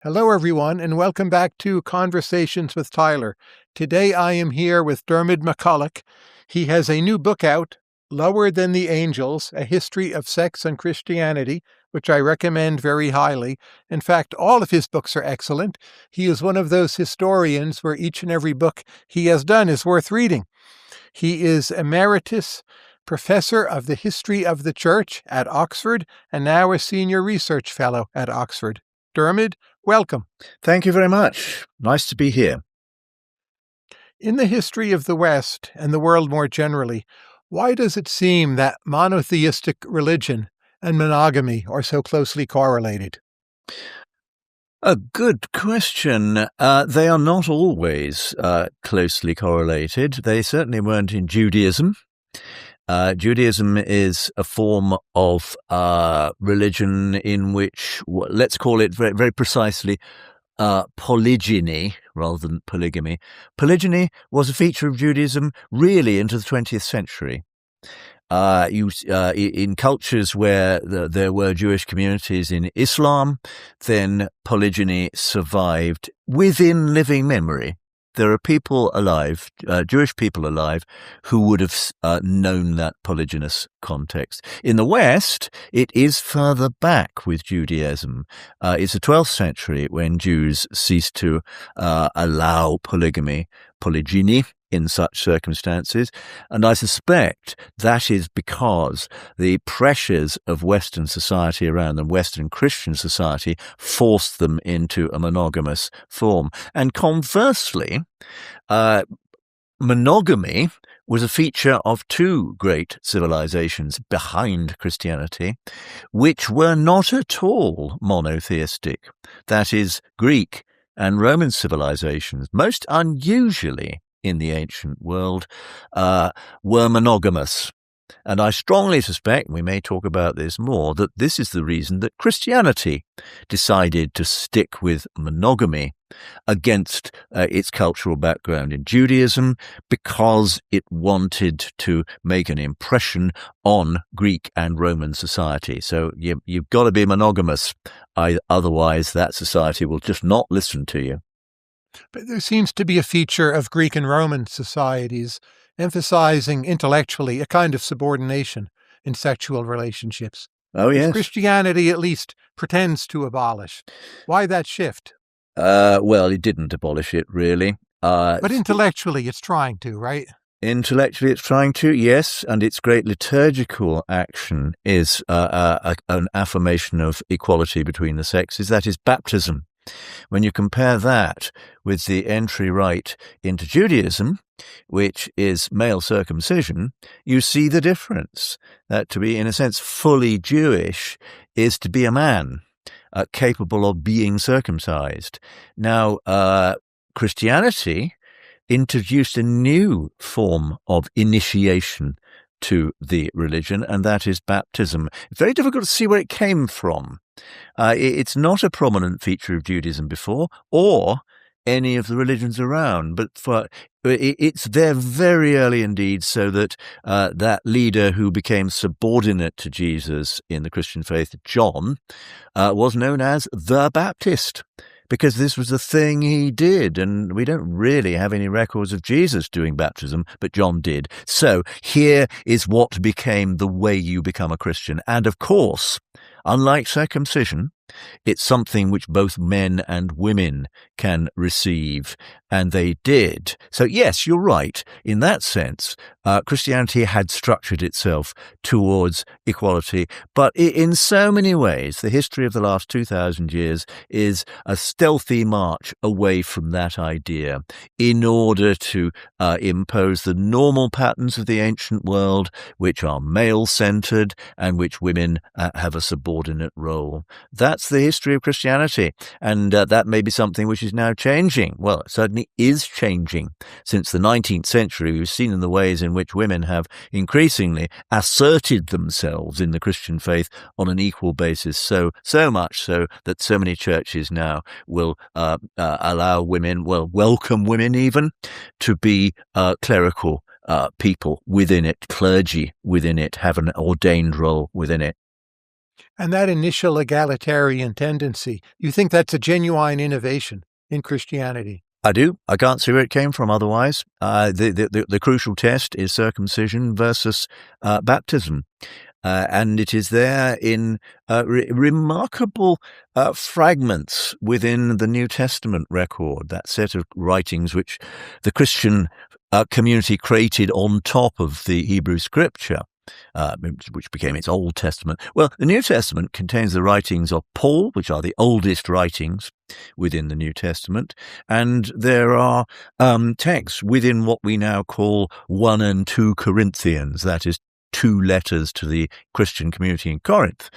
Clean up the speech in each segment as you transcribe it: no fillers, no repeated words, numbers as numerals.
Hello, everyone, and welcome back to Conversations with Tyler. Today I am here with Diarmaid MacCulloch. He has a new book out, Lower Than the Angels, A History of Sex and Christianity, which I recommend very highly. In fact, all of his books are excellent. He is one of those historians where each and every book he has done is worth reading. He is Emeritus Professor of the History of the Church at Oxford and now a Senior Research Fellow at Oxford. Diarmaid, welcome. Thank you very much. Nice to be here. In the history of the West and the world more generally, why does it seem that monotheistic religion and monogamy are so closely correlated? A good question. They are not always closely correlated. They certainly weren't in Judaism. Judaism is a form of religion in which, let's call it very, very precisely, polygyny rather than polygamy. Polygyny was a feature of Judaism really into the 20th century. In cultures where there were Jewish communities in Islam, then polygyny survived within living memory. There are people alive, Jewish people alive, who would have known that polygynous context. In the West, it is further back with Judaism. It's the 12th century when Jews ceased to allow polygyny in such circumstances, and I suspect that is because the pressures of Western society around them, Western Christian society, forced them into a monogamous form. And conversely, monogamy was a feature of two great civilizations behind Christianity, which were not at all monotheistic. That is, Greek and Roman civilizations, most unusually in the ancient world, were monogamous. And I strongly suspect, we may talk about this more, that this is the reason that Christianity decided to stick with monogamy against its cultural background in Judaism, because it wanted to make an impression on Greek and Roman society. So you've got to be monogamous, otherwise that society will just not listen to you. But there seems to be a feature of Greek and Roman societies emphasizing intellectually a kind of subordination in sexual relationships. Oh, yes. Christianity at least pretends to abolish. Why that shift? Well, it didn't abolish it, really. But intellectually it's trying to, right? Intellectually it's trying to, yes, and its great liturgical action is an affirmation of equality between the sexes. That is baptism. When you compare that with the entry rite into Judaism, which is male circumcision, you see the difference. That to be, in a sense, fully Jewish is to be a man capable of being circumcised. Now, Christianity introduced a new form of initiation to the religion, and that is baptism. It's very difficult to see where it came from. It's not a prominent feature of Judaism before, or any of the religions around, but it's there very early indeed, so that that leader who became subordinate to Jesus in the Christian faith, John, was known as the Baptist, because this was the thing he did, and we don't really have any records of Jesus doing baptism, but John did. So here is what became the way you become a Christian. And of course, unlike circumcision, it's something which both men and women can receive, and they did. So yes, you're right. In that sense, Christianity had structured itself towards equality, but in so many ways, the history of the last 2,000 years is a stealthy march away from that idea in order to impose the normal patterns of the ancient world, which are male-centered and which women have a subordinate role. That's the history of Christianity, and that may be something which is now changing. Well, it certainly is changing. Since the 19th century, we've seen in the ways in which women have increasingly asserted themselves in the Christian faith on an equal basis, so much so that so many churches now will allow women, welcome women even, to be clerical people within it, clergy within it, have an ordained role within it. And that initial egalitarian tendency, you think that's a genuine innovation in Christianity? I do. I can't see where it came from otherwise. The crucial test is circumcision versus baptism. And it is there in remarkable fragments within the New Testament record, that set of writings which the Christian community created on top of the Hebrew Scripture, which became its Old Testament. Well, the New Testament contains the writings of Paul, which are the oldest writings within the New Testament, and there are texts within what we now call 1 and 2 Corinthians, that is, 2 letters to the Christian community in Corinth,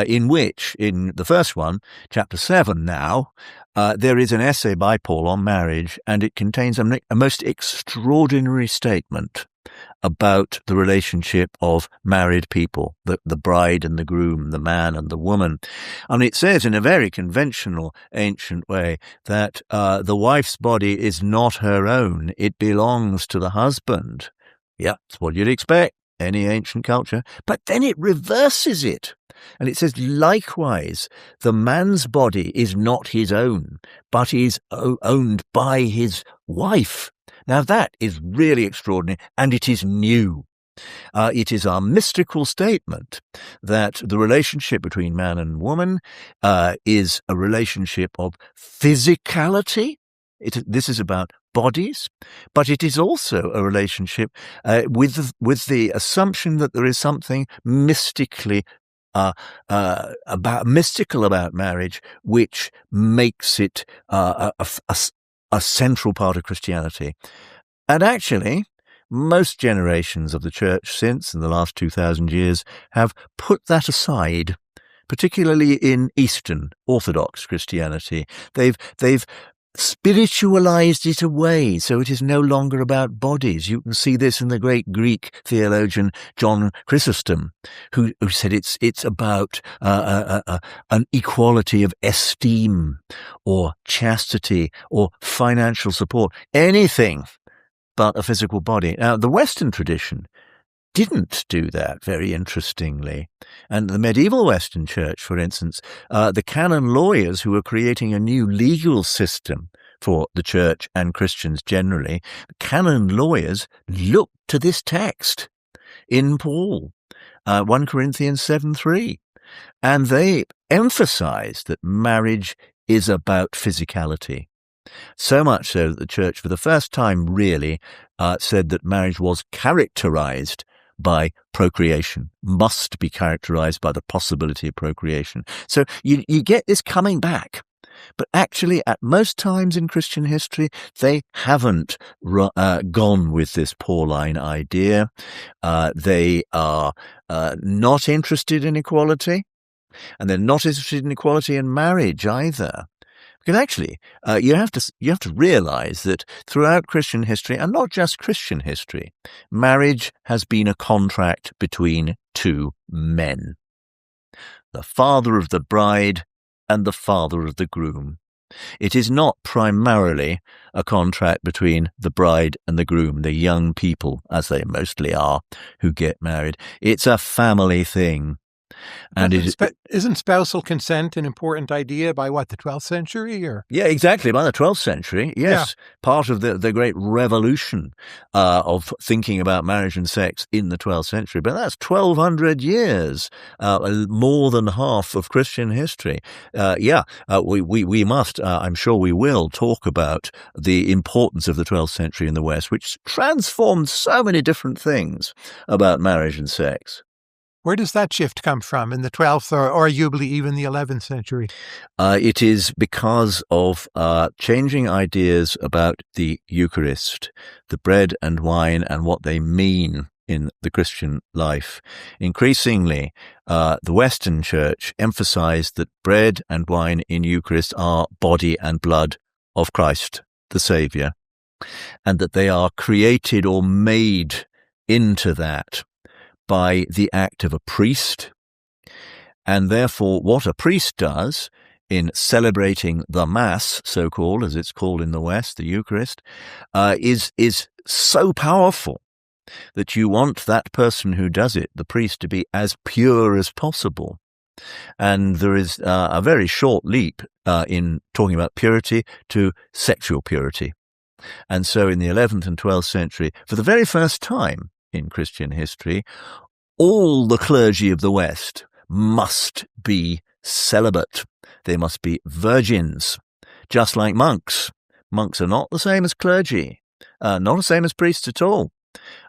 in which, in the first one, chapter 7 now, there is an essay by Paul on marriage, and it contains a most extraordinary statement about the relationship of married people, the bride and the groom, the man and the woman. And it says in a very conventional ancient way that the wife's body is not her own, it belongs to the husband. Yeah, that's what you'd expect. Any ancient culture, but then it reverses it. And it says, likewise, the man's body is not his own, but is owned by his wife. Now that is really extraordinary, and it is new. It is our mystical statement that the relationship between man and woman is a relationship of physicality. This is about bodies, but it is also a relationship with the assumption that there is something mystical about marriage, which makes it a central part of Christianity. And actually, most generations of the church since, in the last 2,000 years, have put that aside, particularly in Eastern Orthodox Christianity. They've spiritualized it away, so it is no longer about bodies. You can see this in the great Greek theologian John Chrysostom, who said it's about an equality of esteem or chastity or financial support, anything but a physical body. Now, the Western tradition didn't do that, very interestingly. And the medieval Western Church, for instance, the canon lawyers who were creating a new legal system for the church and Christians generally, the canon lawyers looked to this text in Paul, 1 Corinthians 7:3, and they emphasized that marriage is about physicality. So much so that the church, for the first time really, said that marriage was characterized by procreation, must be characterized by the possibility of procreation. So you get this coming back. But actually, at most times in Christian history, they haven't gone with this Pauline idea. They are not interested in equality, and they're not interested in equality in marriage either. Because actually, you have to realize that throughout Christian history, and not just Christian history, marriage has been a contract between 2 men, the father of the bride and the father of the groom. It is not primarily a contract between the bride and the groom, the young people, as they mostly are, who get married. It's a family thing. And isn't spousal consent an important idea by the 12th century? Or yeah, exactly. By the 12th century, yes, yeah. Part of the great revolution of thinking about marriage and sex in the 12th century. But that's 1,200 years, more than half of Christian history. We must, I'm sure we will, talk about the importance of the 12th century in the West, which transformed so many different things about marriage and sex. Where does that shift come from in the 12th or arguably even the 11th century? It is because of changing ideas about the Eucharist, the bread and wine, and what they mean in the Christian life. Increasingly, the Western Church emphasized that bread and wine in Eucharist are body and blood of Christ, the Saviour, and that they are created or made into that by the act of a priest. And therefore, what a priest does in celebrating the Mass, so-called, as it's called in the West, the Eucharist, is so powerful that you want that person who does it, the priest, to be as pure as possible. And there is a very short leap in talking about purity to sexual purity. And so in the 11th and 12th century, for the very first time in Christian history, all the clergy of the West must be celibate. They must be virgins, just like monks. Monks are not the same as clergy, not the same as priests at all.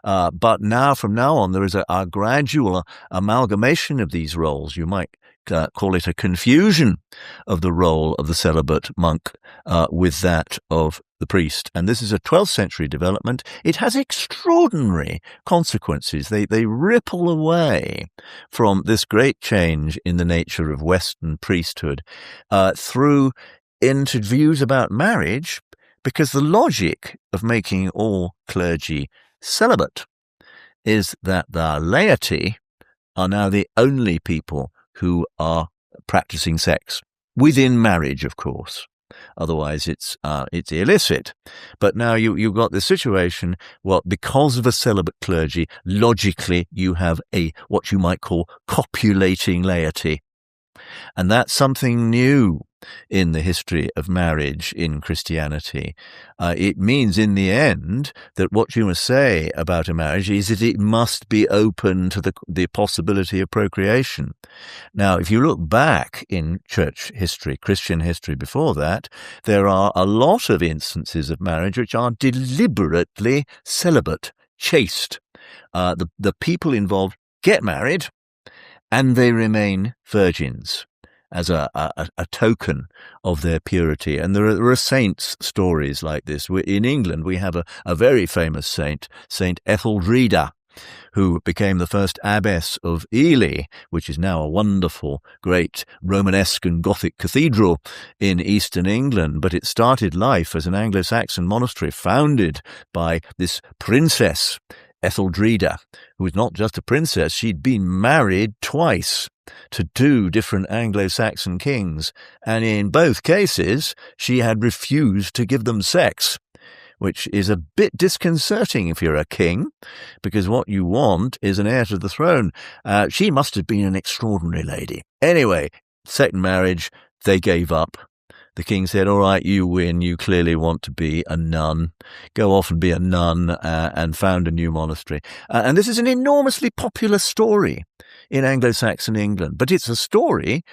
But now, from now on, there is a gradual amalgamation of these roles. You might call it a confusion of the role of the celibate monk with that of the priest. And this is a 12th century development. It has extraordinary consequences. They ripple away from this great change in the nature of Western priesthood through into views about marriage, because the logic of making all clergy celibate is that the laity are now the only people who are practicing sex within marriage, of course. Otherwise, it's illicit. But now you've got the situation. Well, because of a celibate clergy, logically you have what you might call copulating laity, and that's something new in the history of marriage in Christianity. It means in the end that what you must say about a marriage is that it must be open to the possibility of procreation. Now, if you look back in church history, Christian history before that, there are a lot of instances of marriage which are deliberately celibate, chaste. The people involved get married and they remain virgins as a token of their purity. And there are saints' stories like this. In England, we have a very famous saint, Saint Etheldreda, who became the first abbess of Ely, which is now a wonderful, great Romanesque and Gothic cathedral in eastern England. But it started life as an Anglo-Saxon monastery founded by this princess, Etheldreda, who was not just a princess, she'd been married twice to two different Anglo-Saxon kings, and in both cases she had refused to give them sex, which is a bit disconcerting if you're a king, because what you want is an heir to the throne. She must have been an extraordinary lady. Anyway, second marriage, they gave up. The king said, all right, you win. You clearly want to be a nun. Go off and be a nun and found a new monastery. And this is an enormously popular story in Anglo-Saxon England. But it's a story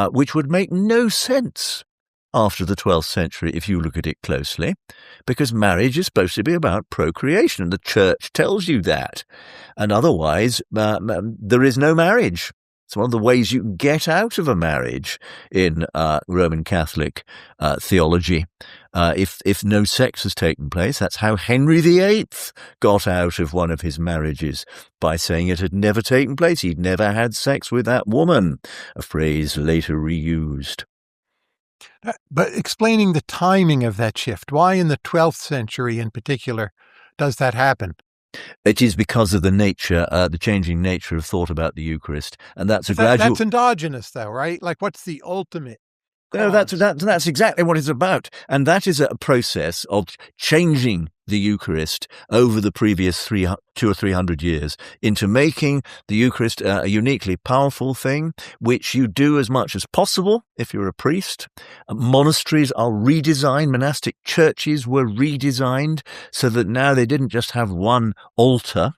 which would make no sense after the 12th century if you look at it closely, because marriage is supposed to be about procreation. The church tells you that. And otherwise, there is no marriage. It's one of the ways you can get out of a marriage in Roman Catholic theology. If no sex has taken place, that's how Henry VIII got out of one of his marriages, by saying it had never taken place. He'd never had sex with that woman, a phrase later reused. But explaining the timing of that shift, why in the 12th century in particular does that happen? It is because of the nature, the changing nature of thought about the Eucharist, and that's gradual. That's endogenous, though, right? Like, what's the ultimate? No, that's exactly what it's about, and that is a process of changing the Eucharist over the previous 200 or 300 years into making the Eucharist a uniquely powerful thing, which you do as much as possible if you're a priest. Monasteries are redesigned. Monastic churches were redesigned so that now they didn't just have one altar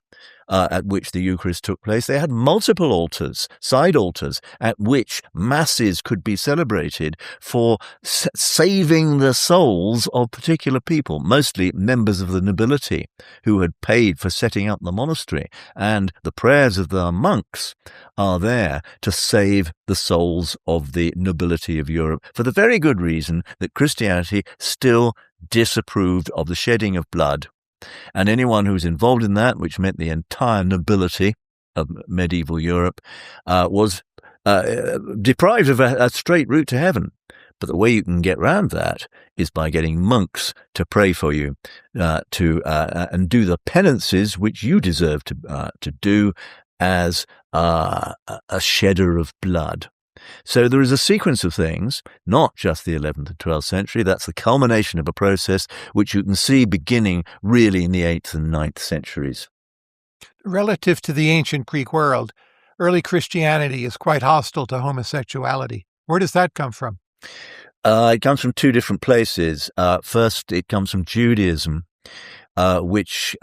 at which the Eucharist took place. They had multiple altars, side altars, at which masses could be celebrated for saving the souls of particular people, mostly members of the nobility who had paid for setting up the monastery. And the prayers of the monks are there to save the souls of the nobility of Europe, for the very good reason that Christianity still disapproved of the shedding of blood. And anyone who was involved in that, which meant the entire nobility of medieval Europe, was deprived of a straight route to heaven. But the way you can get around that is by getting monks to pray for you, and do the penances which you deserve to do as a shedder of blood. So there is a sequence of things, not just the 11th and 12th century. That's the culmination of a process which you can see beginning really in the 8th and 9th centuries. Relative to the ancient Greek world, early Christianity is quite hostile to homosexuality. Where does that come from? It comes from two different places. First, it comes from Judaism, which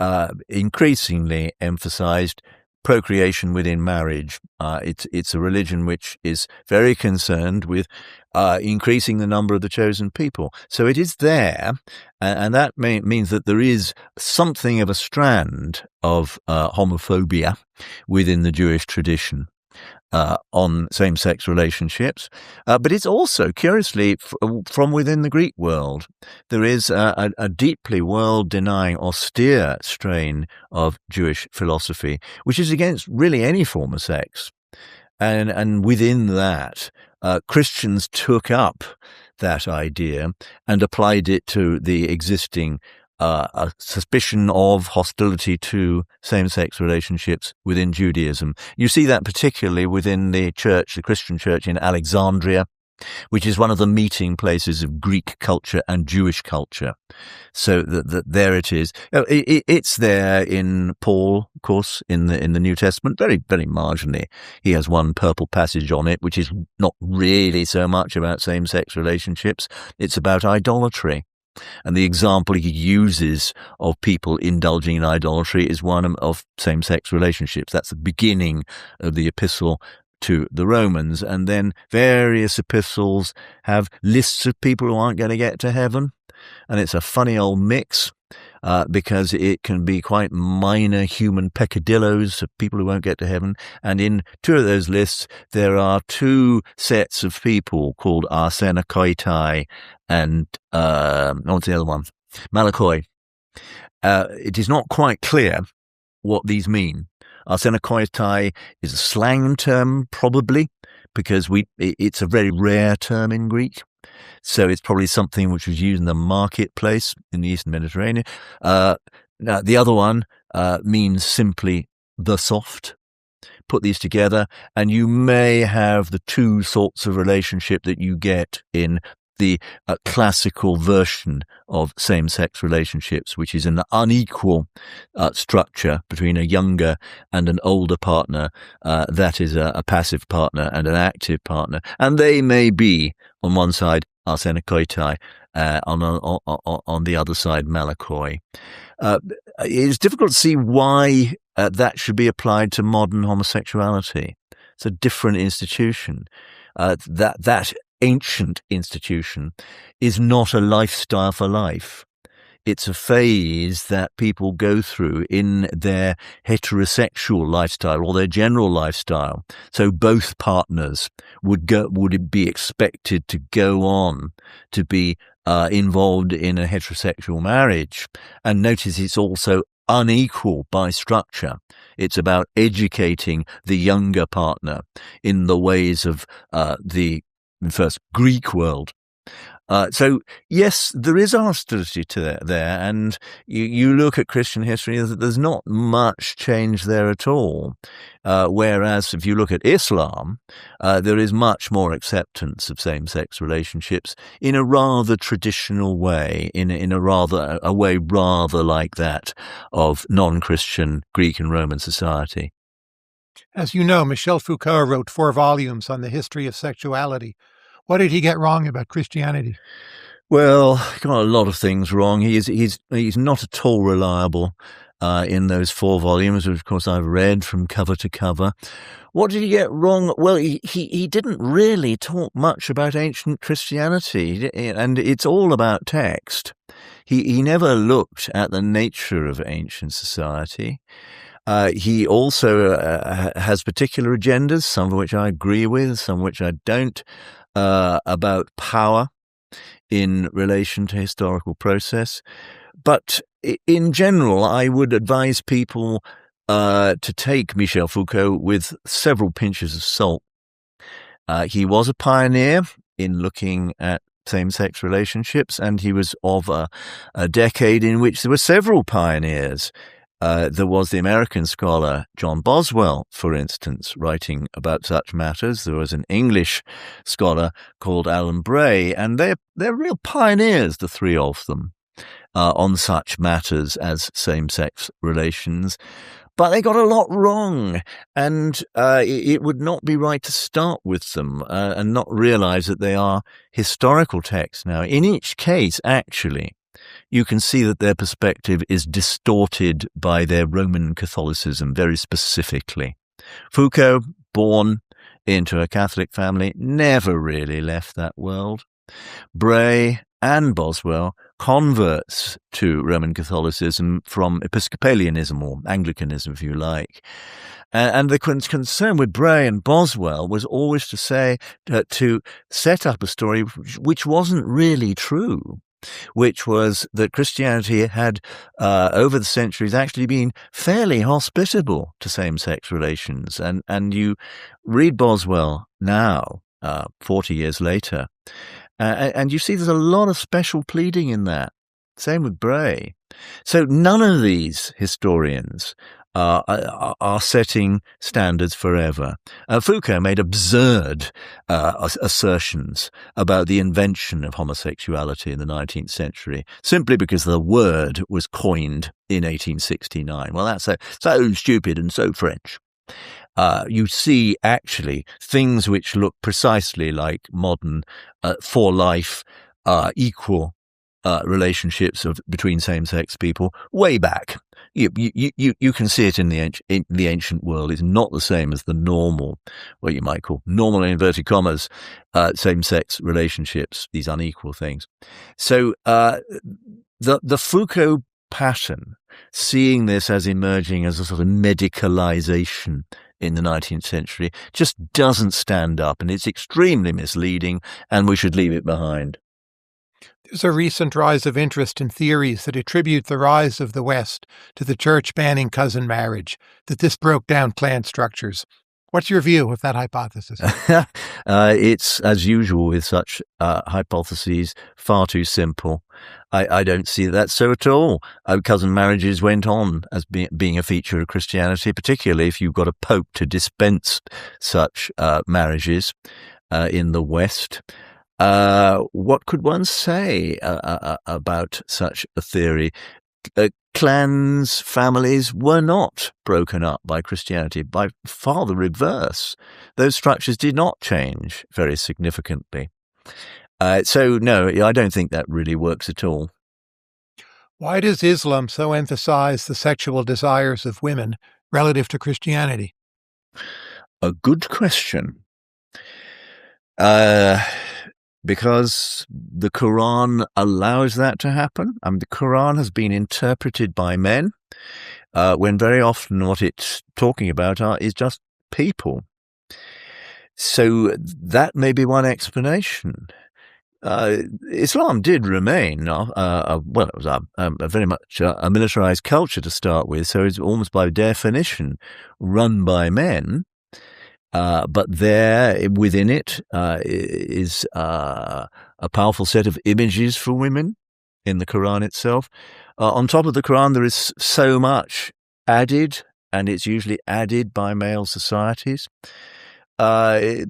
increasingly emphasized procreation within marriage. It's a religion which is very concerned with increasing the number of the chosen people. So it is there, and that means that there is something of a strand of homophobia within the Jewish tradition on same-sex relationships. But it's also, curiously, from within the Greek world. There is a deeply world-denying, austere strain of Jewish philosophy, which is against really any form of sex. And within that, Christians took up that idea and applied it to the existing a suspicion of hostility to same-sex relationships within Judaism. You see that particularly within the church, the Christian church in Alexandria, which is one of the meeting places of Greek culture and Jewish culture. So there it is. It's there in Paul, of course, in the New Testament, very, very marginally. He has one purple passage on it, which is not really so much about same-sex relationships. It's about idolatry. And the example he uses of people indulging in idolatry is one of same-sex relationships. That's the beginning of the epistle to the Romans. And then various epistles have lists of people who aren't going to get to heaven. And it's a funny old mix because it can be quite minor human peccadillos of people who won't get to heaven. And in two of those lists, there are two sets of people called arsenakoitai and what's the other one? Malakoi. It is not quite clear what these mean. Arsenakoitai is a slang term, probably, because it's a very rare term in Greek. So it's probably something which was used in the marketplace in the Eastern Mediterranean. Now, the other one means simply the soft. Put these together, and you may have the two sorts of relationship that you get in the classical version of same-sex relationships, which is an unequal structure between a younger and an older partner. That is a passive partner and an active partner. And they may be, on one side, arsenakoitai, on the other side, malakoi. It's difficult to see why that should be applied to modern homosexuality. It's a different institution. That ancient institution is not a lifestyle for life. It's a phase that people go through in their heterosexual lifestyle or their general lifestyle. So both partners would be expected to go on to be involved in a heterosexual marriage. And notice it's also unequal by structure. It's about educating the younger partner in the ways of the first Greek world. So yes, there is hostility to there, and you look at Christian history, there's not much change there at all. Whereas if you look at Islam, there is much more acceptance of same-sex relationships in a rather traditional way, in a way rather like that of non-Christian Greek and Roman society. As you know, Michel Foucault wrote 4 volumes on the history of sexuality. What did he get wrong about Christianity? Well, he got a lot of things wrong. He's not at all reliable in those 4 volumes, which of course I've read from cover to cover. What did he get wrong? Well, he didn't really talk much about ancient Christianity, and it's all about text. He never looked at the nature of ancient society. He also has particular agendas, some of which I agree with, some of which I don't, about power in relation to historical process. But in general, I would advise people to take Michel Foucault with several pinches of salt. He was a pioneer in looking at same-sex relationships, and he was of a decade in which there were several pioneers. There was the American scholar John Boswell, for instance, writing about such matters. There was an English scholar called Alan Bray, and they're real pioneers, the 3 of them, on such matters as same-sex relations. But they got a lot wrong, and it would not be right to start with them and not realize that they are historical texts now. In each case, actually, you can see that their perspective is distorted by their Roman Catholicism very specifically. Foucault, born into a Catholic family, never really left that world. Bray and Boswell, converts to Roman Catholicism from Episcopalianism or Anglicanism, if you like. And the concern with Bray and Boswell was always to set up a story which wasn't really true, which was that Christianity had, over the centuries, actually been fairly hospitable to same-sex relations. And you read Boswell now, 40 years later, and you see there's a lot of special pleading in that. Same with Bray. So none of these historians are setting standards forever. Foucault made absurd assertions about the invention of homosexuality in the 19th century, simply because the word was coined in 1869. Well, that's so stupid and so French. You see actually things which look precisely like modern for life equal relationships between same-sex people way back. You can see it in the ancient world. It's not the same as the normal, what you might call normal in inverted commas, same-sex relationships, these unequal things. So the Foucault pattern, seeing this as emerging as a sort of medicalization in the 19th century, just doesn't stand up, and it's extremely misleading, and we should leave it behind. There's a recent rise of interest in theories that attribute the rise of the West to the church banning cousin marriage, that this broke down clan structures. What's your view of that hypothesis? It's, as usual with such hypotheses, far too simple. I don't see that so at all. Cousin marriages went on as being a feature of Christianity, particularly if you've got a pope to dispense such marriages in the West. What could one say about such a theory? Clans, families were not broken up by Christianity. By far the reverse. Those structures did not change very significantly. So, no, I don't think that really works at all. Why does Islam so emphasize the sexual desires of women relative to Christianity? A good question. Because the Quran allows that to happen. The Quran has been interpreted by men, when very often what it's talking about is just people. So that may be one explanation. Islam did remain, it was a very much a militarized culture to start with, so it's almost by definition run by men. But there, within it, is a powerful set of images for women in the Quran itself. On top of the Quran, there is so much added, and it's usually added by male societies. So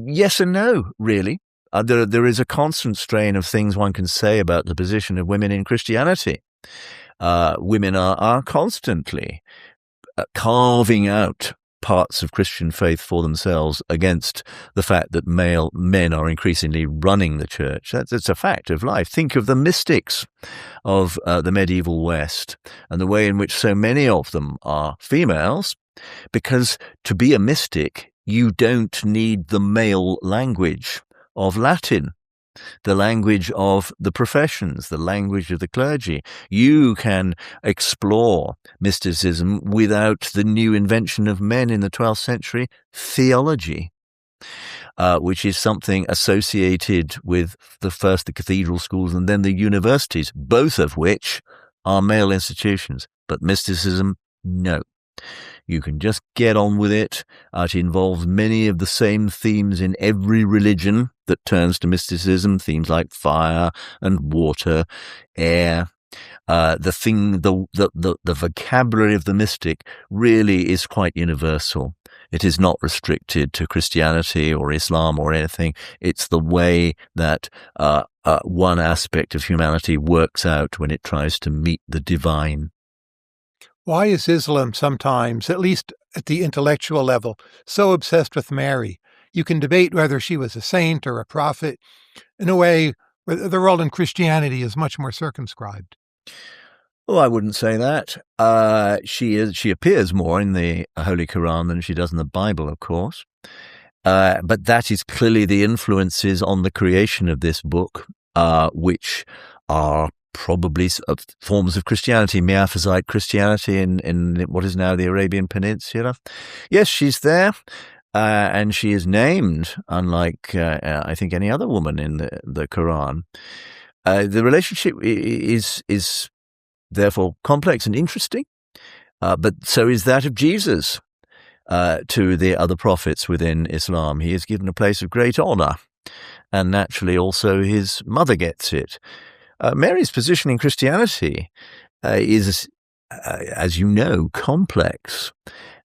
yes and no, really. There is a constant strain of things one can say about the position of women in Christianity. Women are constantly carving out parts of Christian faith for themselves against the fact that men are increasingly running the church. That's a fact of life. Think of the mystics of the medieval West and the way in which so many of them are females, because to be a mystic, you don't need the male language of Latin, the language of the professions, the language of the clergy. You can explore mysticism without the new invention of men in the 12th century, theology, which is something associated with the cathedral schools and then the universities, both of which are male institutions. But mysticism, no. You can just get on with it. It involves many of the same themes in every religion that turns to mysticism, themes like fire and water, air. The vocabulary of the mystic really is quite universal. It is not restricted to Christianity or Islam or anything. It's the way that one aspect of humanity works out when it tries to meet the divine. Why is Islam sometimes, at least at the intellectual level, so obsessed with Mary? You can debate whether she was a saint or a prophet. In a way, the role in Christianity is much more circumscribed. Oh, I wouldn't say that. She appears more in the Holy Quran than she does in the Bible, of course. But that is clearly the influences on the creation of this book, which are probably forms of Christianity, Miaphysite Christianity in what is now the Arabian Peninsula. Yes, she's there, and she is named, unlike I think any other woman in the Quran. The relationship is therefore complex and interesting, but so is that of Jesus to the other prophets within Islam. He is given a place of great honor, and naturally also his mother gets it. Mary's position in Christianity is, as you know, complex,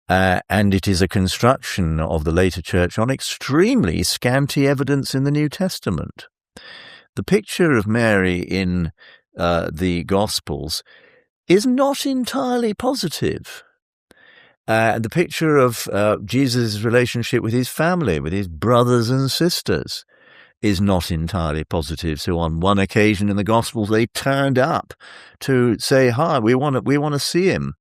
and it is a construction of the later church on extremely scanty evidence in the New Testament. The picture of Mary in the Gospels is not entirely positive. The picture of Jesus' relationship with his family, with his brothers and sisters, is not entirely positive. So on one occasion in the Gospels, they turned up to say, hi, we want to see him.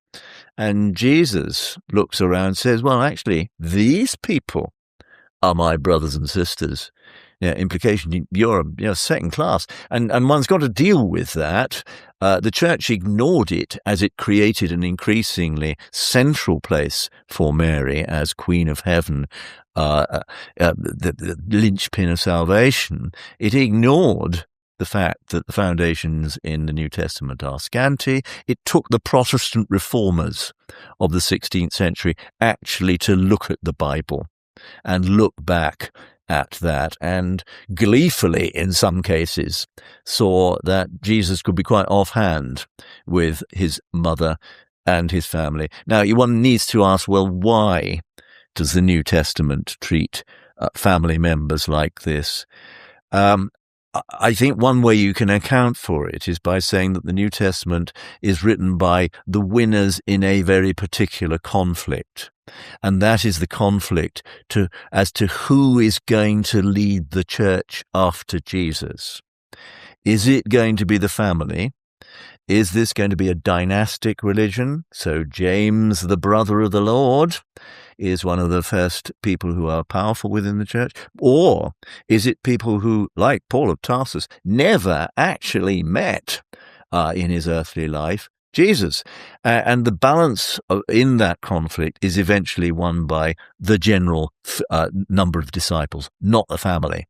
And Jesus looks around and says, well, actually, these people are my brothers and sisters. Implication, you're second class. And one's got to deal with that. The church ignored it as it created an increasingly central place for Mary as Queen of Heaven, the linchpin of salvation. It ignored the fact that the foundations in the New Testament are scanty. It took the Protestant reformers of the 16th century actually to look at the Bible and look back at that, and gleefully, in some cases, saw that Jesus could be quite offhand with his mother and his family. Now, one needs to ask, well, why does the New Testament treat family members like this? I think one way you can account for it is by saying that the New Testament is written by the winners in a very particular conflict. And that is the conflict as to who is going to lead the church after Jesus. Is it going to be the family? Is this going to be a dynastic religion? So James, the brother of the Lord, is one of the first people who are powerful within the church? Or is it people who, like Paul of Tarsus, never actually met in his earthly life Jesus? And the balance in that conflict is eventually won by the general number of disciples, not the family.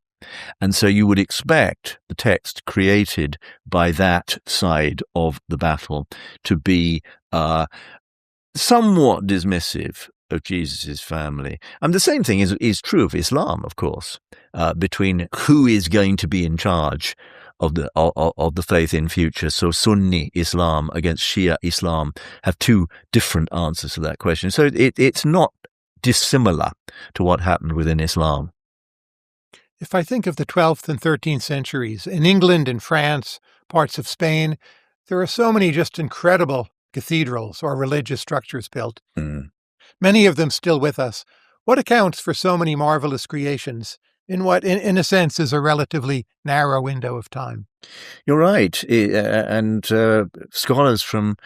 And so you would expect the text created by that side of the battle to be somewhat dismissive of Jesus' family. And the same thing is true of Islam, of course, between who is going to be in charge of the faith in future. So Sunni Islam against Shia Islam have two different answers to that question. So it's not dissimilar to what happened within Islam. If I think of the 12th and 13th centuries, in England and France, parts of Spain, there are so many just incredible cathedrals or religious structures built. Many of them still with us. What accounts for so many marvelous creations in what, in a sense, is a relatively narrow window of time? You're right. And scholars from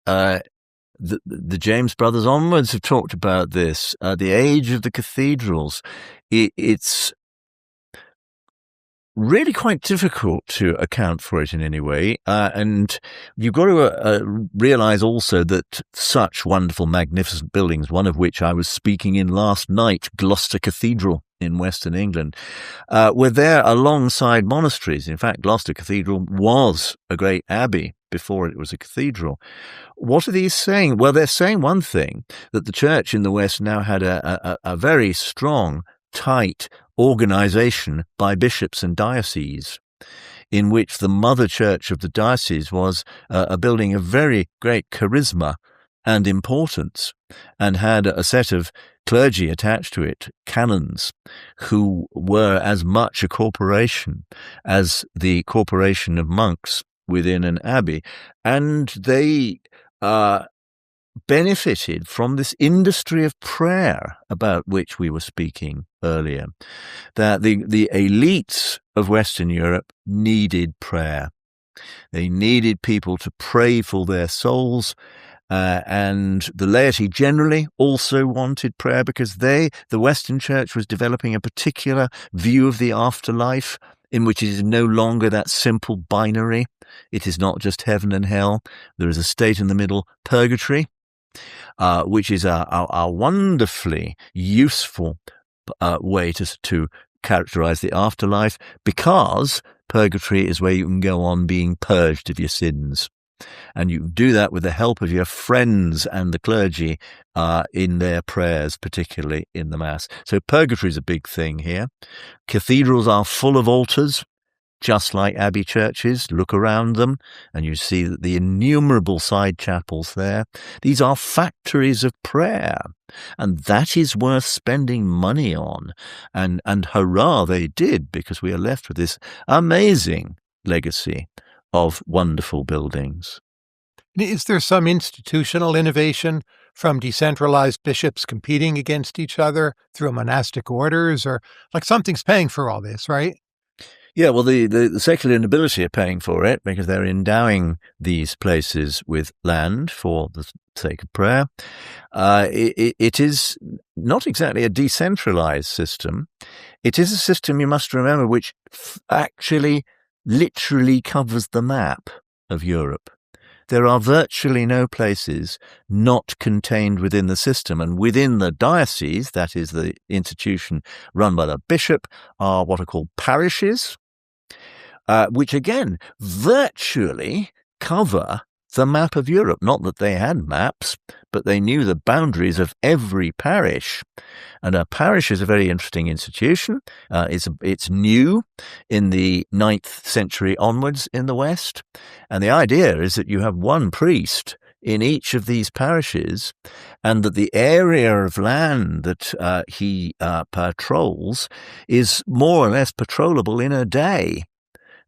the James brothers onwards have talked about this. The age of the cathedrals, it's really quite difficult to account for it in any way. And you've got to realize also that such wonderful, magnificent buildings, one of which I was speaking in last night, Gloucester Cathedral in Western England, were there alongside monasteries. In fact, Gloucester Cathedral was a great abbey before it was a cathedral. What are these saying? Well, they're saying one thing, that the church in the West now had a very strong, tight organization by bishops and dioceses, in which the mother church of the diocese was a building of very great charisma and importance, and had a set of clergy attached to it, canons, who were as much a corporation as the corporation of monks within an abbey. And they benefited from this industry of prayer about which we were speaking earlier, that the elites of Western Europe needed prayer. They needed people to pray for their souls, and the laity generally also wanted prayer because the Western Church was developing a particular view of the afterlife in which it is no longer that simple binary. It is not just heaven and hell. There is a state in the middle, purgatory, which is a wonderfully useful way to characterize the afterlife, because purgatory is where you can go on being purged of your sins. And you can do that with the help of your friends and the clergy in their prayers, particularly in the Mass. So purgatory is a big thing here. Cathedrals are full of altars, just like abbey churches. Look around them and you see that the innumerable side chapels there. These are factories of prayer, and that is worth spending money on. And hurrah, they did, because we are left with this amazing legacy of wonderful buildings. Is there some institutional innovation from decentralized bishops competing against each other through monastic orders, or like something's paying for all this, right? Yeah, well, the secular nobility are paying for it because they're endowing these places with land for the sake of prayer. It is not exactly a decentralized system. It is a system, you must remember, which actually literally covers the map of Europe. There are virtually no places not contained within the system, and within the diocese, that is the institution run by the bishop, are what are called parishes, which again virtually cover the map of Europe. Not that they had maps, but they knew the boundaries of every parish. And a parish is a very interesting institution. It's new in the 9th century onwards in the West. And the idea is that you have one priest in each of these parishes, and that the area of land that he patrols is more or less patrollable in a day,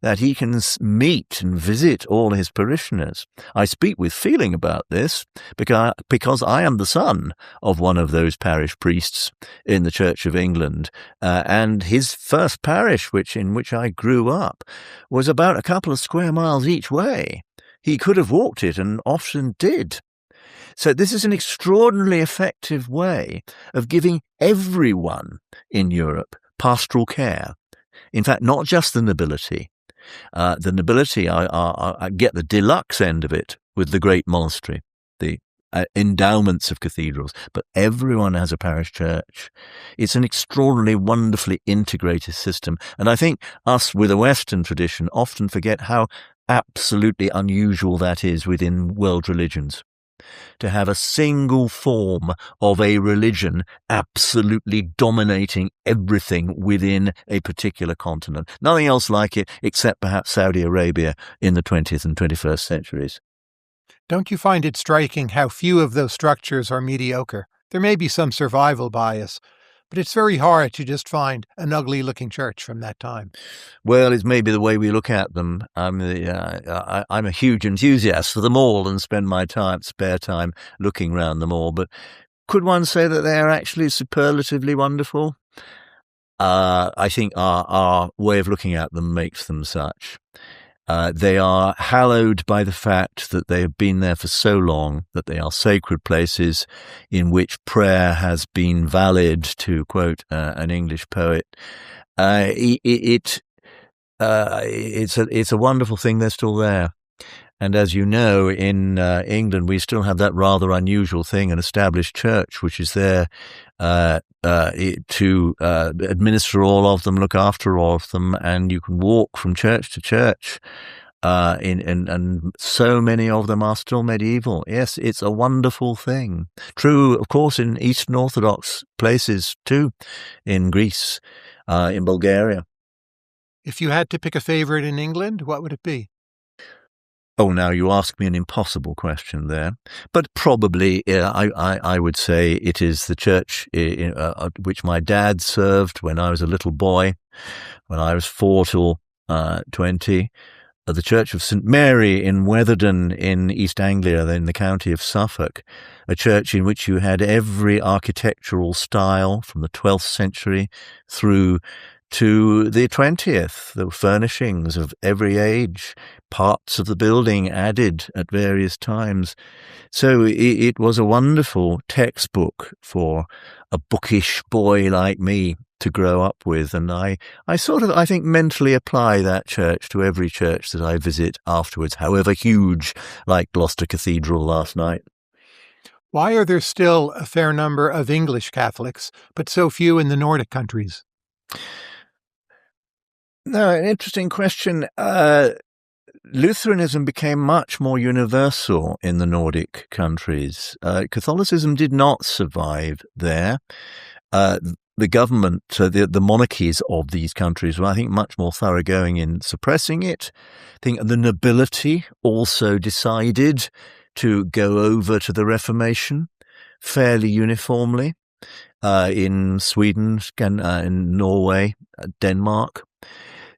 that he can meet and visit all his parishioners. I speak with feeling about this because I am the son of one of those parish priests in the Church of England, and his first parish, in which I grew up, was about a couple of square miles each way. He could have walked it, and often did. So this is an extraordinarily effective way of giving everyone in Europe pastoral care. In fact, not just the nobility. The nobility I get the deluxe end of it with the great monastery, the endowments of cathedrals, but everyone has a parish church. It's an extraordinarily wonderfully integrated system, and I think us with a Western tradition often forget how absolutely unusual that is within world religions. To have a single form of a religion absolutely dominating everything within a particular continent. Nothing else like it except perhaps Saudi Arabia in the 20th and 21st centuries. Don't you find it striking how few of those structures are mediocre? There may be some survival bias, but it's very hard to just find an ugly-looking church from that time. Well, it's maybe the way we look at them. I'm a huge enthusiast for them all and spend my spare time looking around them all. But could one say that they are actually superlatively wonderful? I think our way of looking at them makes them such. They are hallowed by the fact that they have been there for so long, that they are sacred places in which prayer has been valid, to quote an English poet. It's a wonderful thing they're still there. And as you know, in England, we still have that rather unusual thing, an established church, which is there to administer all of them, look after all of them, and you can walk from church to church. And so many of them are still medieval. Yes, it's a wonderful thing. True, of course, in Eastern Orthodox places too, in Greece, in Bulgaria. If you had to pick a favorite in England, what would it be? Oh, now you ask me an impossible question there, but probably I would say it is the church which my dad served when I was a little boy, when I was 4 till 20. the Church of St. Mary in Wetherden in East Anglia, in the county of Suffolk, a church in which you had every architectural style from the 12th century through to the 20th. There were furnishings of every age, parts of the building added at various times. So it was a wonderful textbook for a bookish boy like me to grow up with. And I think, mentally apply that church to every church that I visit afterwards, however huge, like Gloucester Cathedral last night. Why are there still a fair number of English Catholics, but so few in the Nordic countries? No, an interesting question. Lutheranism became much more universal in the Nordic countries. Catholicism did not survive there. The government, the monarchies of these countries were, I think, much more thoroughgoing in suppressing it. I think the nobility also decided to go over to the Reformation fairly uniformly in Sweden, in Norway, Denmark.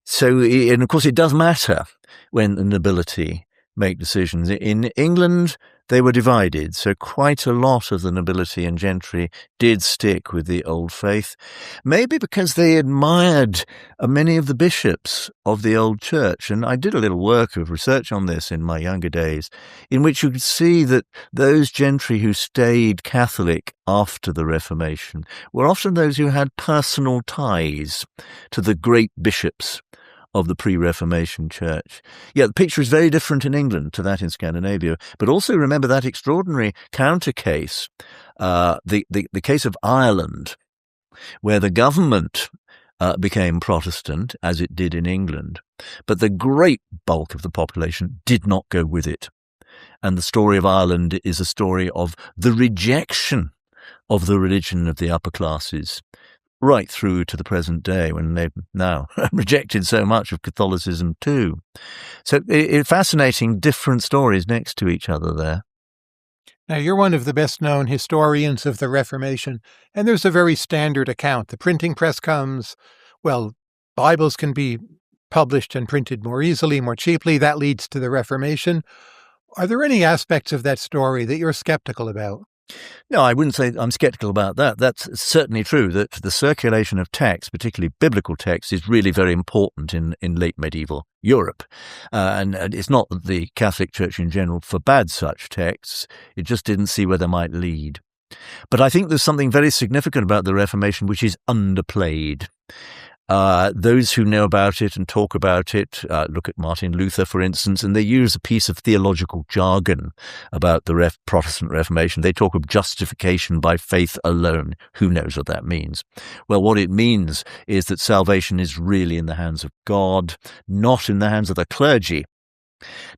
So, and of course, it does matter when the nobility make decisions. In England, they were divided, so quite a lot of the nobility and gentry did stick with the old faith, maybe because they admired many of the bishops of the old church. And I did a little work of research on this in my younger days, in which you could see that those gentry who stayed Catholic after the Reformation were often those who had personal ties to the great bishops of the pre-Reformation church. Yeah, the picture is very different in England to that in Scandinavia. But also remember that extraordinary counter case, the case of Ireland, where the government became Protestant, as it did in England, but the great bulk of the population did not go with it. And the story of Ireland is a story of the rejection of the religion of the upper classes, right through to the present day, when they've now rejected so much of Catholicism too. So fascinating different stories next to each other there. Now, you're one of the best-known historians of the Reformation, and there's a very standard account. The printing press comes, Bibles can be published and printed more easily, more cheaply. That leads to the Reformation. Are there any aspects of that story that you're skeptical about? No, I wouldn't say I'm skeptical about that. That's certainly true, that the circulation of texts, particularly biblical texts, is really very important in late medieval Europe. And it's not that the Catholic Church in general forbade such texts. It just didn't see where they might lead. But I think there's something very significant about the Reformation which is underplayed. Those who know about it and talk about it, look at Martin Luther, for instance, and they use a piece of theological jargon about the Protestant Reformation. They talk of justification by faith alone. Who knows what that means? Well, what it means is that salvation is really in the hands of God, not in the hands of the clergy.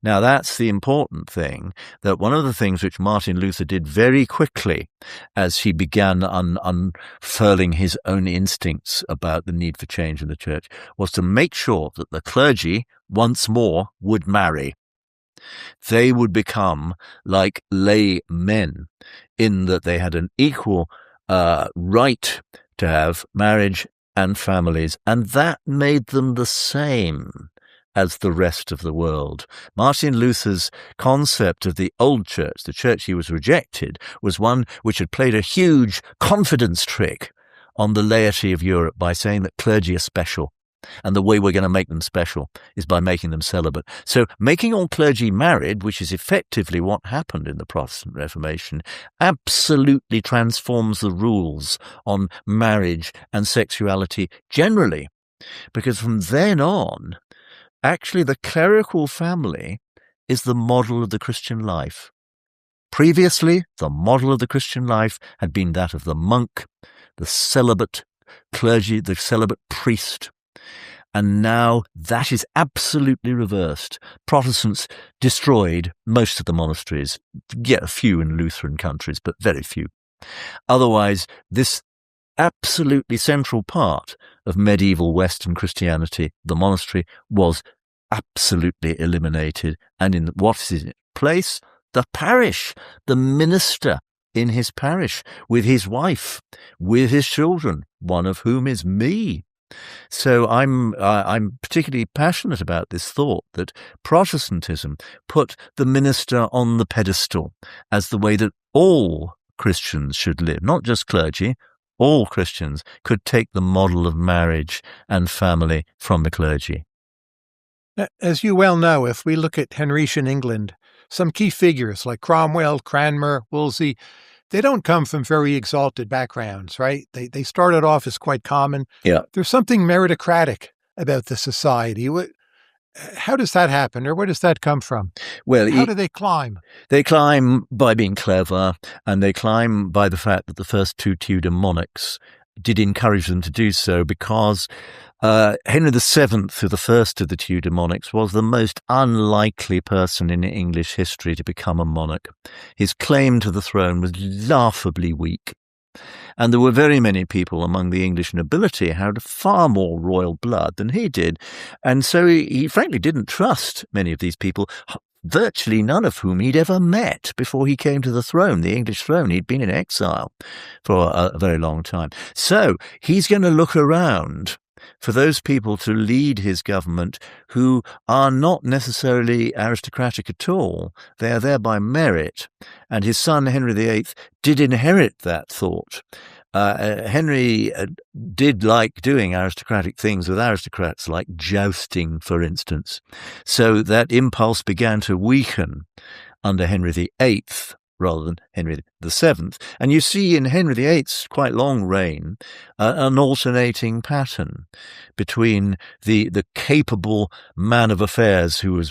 Now, that's the important thing, that one of the things which Martin Luther did very quickly as he began unfurling his own instincts about the need for change in the church was to make sure that the clergy once more would marry. They would become like lay men in that they had an equal right to have marriage and families, and that made them the same as the rest of the world. Martin Luther's concept of the old church, the church he was rejected, was one which had played a huge confidence trick on the laity of Europe by saying that clergy are special. And the way we're going to make them special is by making them celibate. So making all clergy married, which is effectively what happened in the Protestant Reformation, absolutely transforms the rules on marriage and sexuality generally. Because from then on, actually, the clerical family is the model of the Christian life. Previously, the model of the Christian life had been that of the monk, the celibate clergy, the celibate priest. And now that is absolutely reversed. Protestants destroyed most of the monasteries, yet a few in Lutheran countries, but very few. Otherwise, this absolutely central part of medieval Western Christianity, the monastery, was absolutely eliminated. And in what is in its place? The parish, the minister in his parish, with his wife, with his children, one of whom is me. So I'm particularly passionate about this thought that Protestantism put the minister on the pedestal as the way that all Christians should live, not just clergy. All Christians could take the model of marriage and family from the clergy. As you well know, if we look at Henrician England, some key figures like Cromwell, Cranmer, Wolsey, they don't come from very exalted backgrounds, right? They started off as quite common. Yeah. There's something meritocratic about the society. How does that happen, or where does that come from? Well, how do they climb? They climb by being clever, and they climb by the fact that the first two Tudor monarchs did encourage them to do so, because Henry VII, who the first of the Tudor monarchs, was the most unlikely person in English history to become a monarch. His claim to the throne was laughably weak. And there were very many people among the English nobility who had far more royal blood than he did. And so he frankly didn't trust many of these people, virtually none of whom he'd ever met before he came to the throne, the English throne. He'd been in exile for a very long time. So he's going to look around for those people to lead his government who are not necessarily aristocratic at all. They are there by merit. And his son, Henry VIII, did inherit that thought. Henry did like doing aristocratic things with aristocrats, like jousting, for instance. So that impulse began to weaken under Henry VIII rather than Henry VII. And you see in Henry VIII's quite long reign an alternating pattern between the capable man of affairs who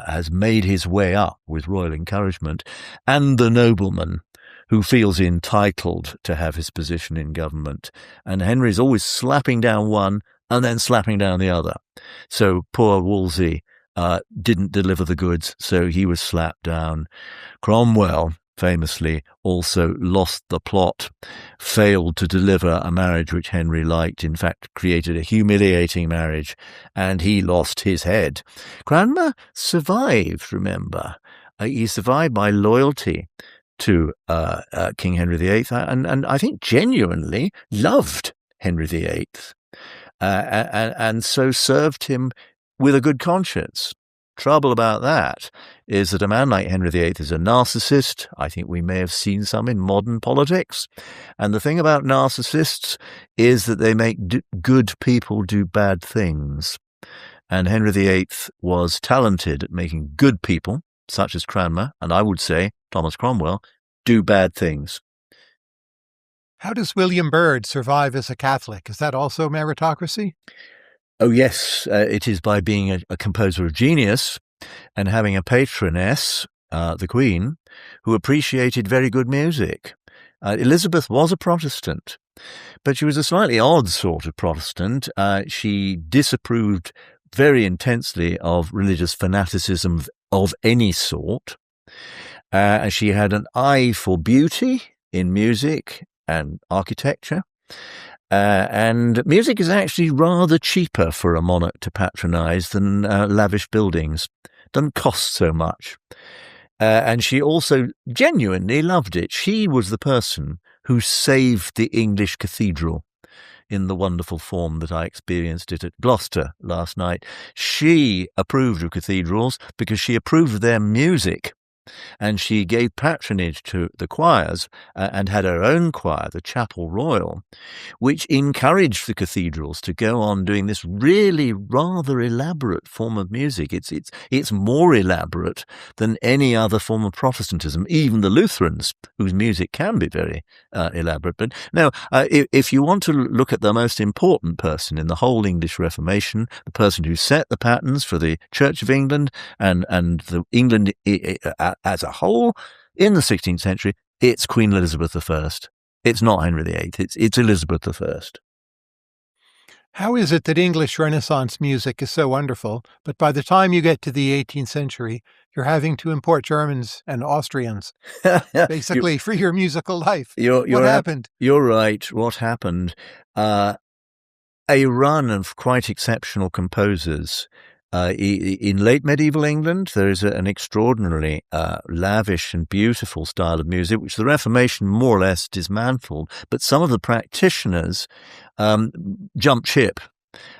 has made his way up with royal encouragement and the nobleman who feels entitled to have his position in government. And Henry's always slapping down one and then slapping down the other. So poor Wolsey didn't deliver the goods, so he was slapped down. Cromwell famously also lost the plot, failed to deliver a marriage which Henry liked, in fact created a humiliating marriage, and he lost his head. Cranmer survived, remember. He survived by loyalty to King Henry VIII, and I think genuinely loved Henry VIII, and so served him with a good conscience. Trouble about that is that a man like Henry VIII is a narcissist. I think we may have seen some in modern politics. And the thing about narcissists is that they make good people do bad things. And Henry VIII was talented at making good people, such as Cranmer, and I would say Thomas Cromwell, do bad things. How does William Byrd survive as a Catholic? Is that also meritocracy? Oh, yes, it is by being a composer of genius and having a patroness, the Queen, who appreciated very good music. Elizabeth was a Protestant, but she was a slightly odd sort of Protestant. She disapproved very intensely of religious fanaticism of any sort. She had an eye for beauty in music and architecture. And music is actually rather cheaper for a monarch to patronize than lavish buildings. Doesn't cost so much. And she also genuinely loved it. She was the person who saved the English cathedral in the wonderful form that I experienced it at Gloucester last night. She approved of cathedrals because she approved of their music. And she gave patronage to the choirs and had her own choir, the Chapel Royal, which encouraged the cathedrals to go on doing this really rather elaborate form of music. It's more elaborate than any other form of Protestantism, even the Lutherans, whose music can be very elaborate. But now, if you want to look at the most important person in the whole English Reformation, the person who set the patterns for the Church of England and the England as a whole in the 16th century, it's Queen Elizabeth I. It's not Henry VIII. It's Elizabeth I. How is it that English Renaissance music is so wonderful, but by the time you get to the 18th century, you're having to import Germans and Austrians, basically, for your musical life? What happened? You're right. What happened? A run of quite exceptional composers. In late medieval England, there is an extraordinarily lavish and beautiful style of music, which the Reformation more or less dismantled. But some of the practitioners jumped ship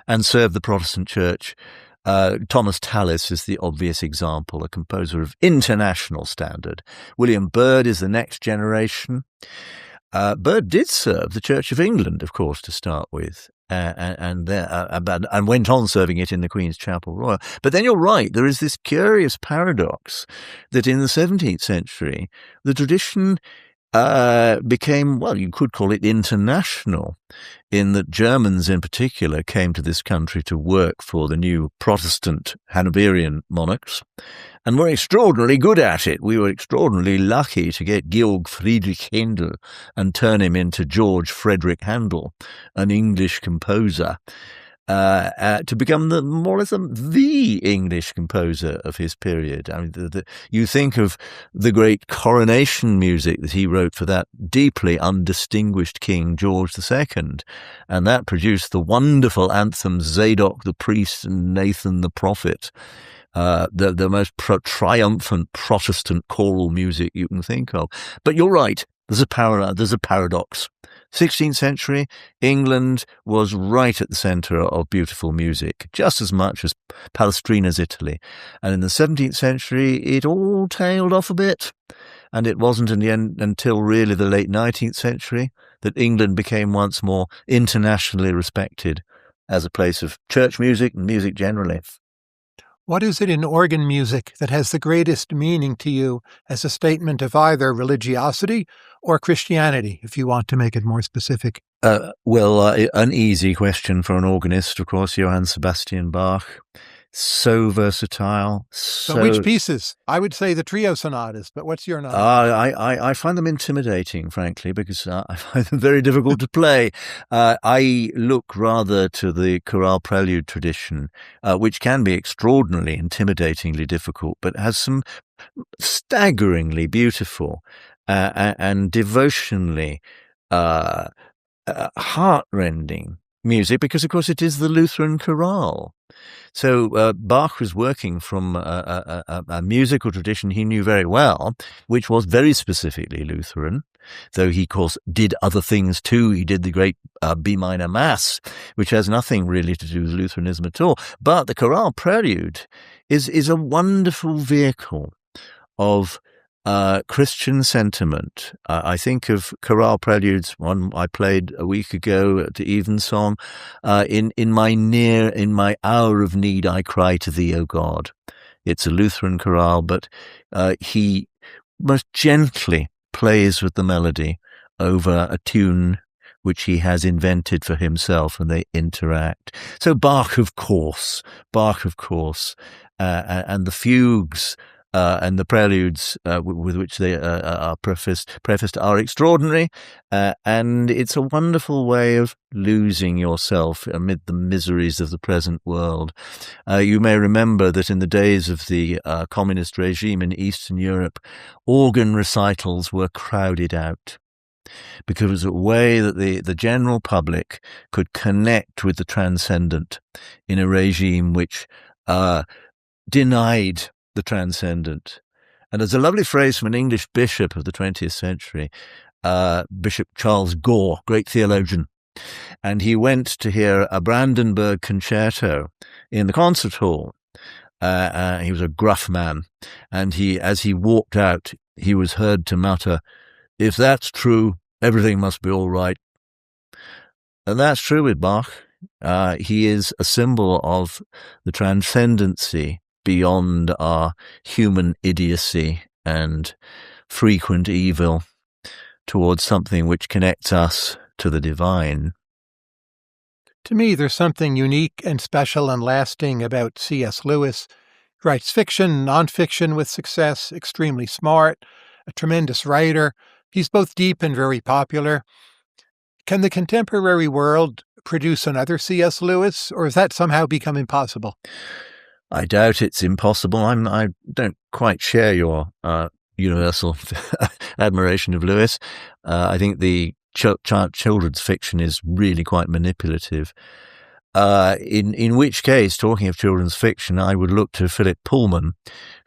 and served the Protestant Church. Thomas Tallis is the obvious example, a composer of international standard. William Byrd is the next generation. Byrd did serve the Church of England, of course, to start with, and went on serving it in the Queen's Chapel Royal. But then you're right, there is this curious paradox that in the 17th century, the tradition became, well, you could call it international, in that Germans in particular came to this country to work for the new Protestant Hanoverian monarchs and were extraordinarily good at it. We were extraordinarily lucky to get Georg Friedrich Händel and turn him into George Frederick Handel, an English composer, to become more or less the English composer of his period. I mean, you think of the great coronation music that he wrote for that deeply undistinguished King George II, and that produced the wonderful anthems Zadok the Priest and Nathan the Prophet, the most triumphant Protestant choral music you can think of. But you're right, there's a paradox. 16th century, England was right at the centre of beautiful music, just as much as Palestrina's Italy. And in the 17th century, it all tailed off a bit. And it wasn't in the end until really the late 19th century that England became once more internationally respected as a place of church music and music generally. What is it in organ music that has the greatest meaning to you as a statement of either religiosity or Christianity, if you want to make it more specific? An easy question for an organist, of course, Johann Sebastian Bach. So versatile. So which pieces? I would say the trio sonatas, but what's your number? I find them intimidating, frankly, because I find them very difficult to play. I look rather to the chorale prelude tradition, which can be extraordinarily intimidatingly difficult, but has some staggeringly beautiful and devotionally heartrending music, because, of course, it is the Lutheran chorale. So Bach was working from a musical tradition he knew very well, which was very specifically Lutheran, though he, of course, did other things too. He did the great B minor Mass, which has nothing really to do with Lutheranism at all. But the chorale prelude is a wonderful vehicle of Christian sentiment. I think of chorale preludes, one I played a week ago to Evensong. In my hour of need, I cry to thee, O God. It's a Lutheran chorale, but he most gently plays with the melody over a tune which he has invented for himself, and they interact. So Bach, of course, and the fugues and the preludes with which they are prefaced are extraordinary, and it's a wonderful way of losing yourself amid the miseries of the present world. You may remember that in the days of the communist regime in Eastern Europe, organ recitals were crowded out, because it was a way that the general public could connect with the transcendent in a regime which denied the transcendent. And there's a lovely phrase from an English bishop of the 20th century, Bishop Charles Gore, great theologian. And he went to hear a Brandenburg concerto in the concert hall. He was a gruff man. And as he walked out, he was heard to mutter, "If that's true, everything must be all right." And that's true with Bach. He is a symbol of the transcendency beyond our human idiocy and frequent evil, towards something which connects us to the divine. To me, there's something unique and special and lasting about C.S. Lewis. He writes fiction, nonfiction with success, extremely smart, a tremendous writer. He's both deep and very popular. Can the contemporary world produce another C.S. Lewis, or has that somehow become impossible? I doubt it's impossible. I don't quite share your universal admiration of Lewis. I think the children's fiction is really quite manipulative. In which case, talking of children's fiction, I would look to Philip Pullman,